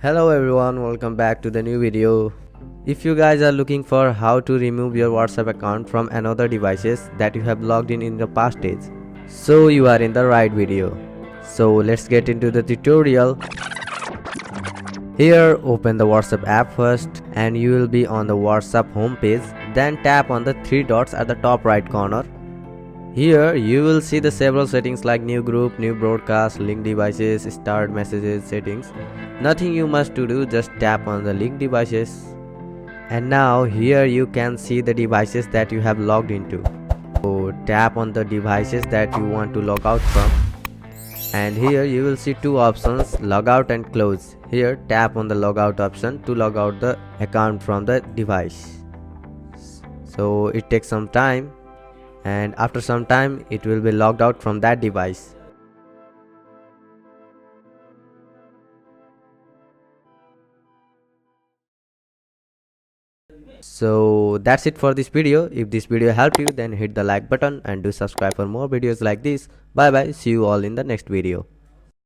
Hello everyone, welcome back to the new video. If you guys are looking for how to remove your WhatsApp account from another devices that you have logged in the past days, so you are in the right video. So let's get into the tutorial. Here open the WhatsApp app first and you will be on the WhatsApp homepage. Then tap on the three dots at the top right corner. Here you will see the several settings like new group, new broadcast, link devices, start messages settings. Nothing you must to do, just tap on the link devices. And now here you can see the devices that you have logged into. So tap on the devices that you want to log out from. And here you will see two options, logout and close. Here tap on the logout option to log out the account from the device. So it takes some time, and after some time it will be logged out from that device. So that's it for this video. If this video helped you, then hit the like button and do subscribe for more videos like this. Bye bye, see you all in the next video.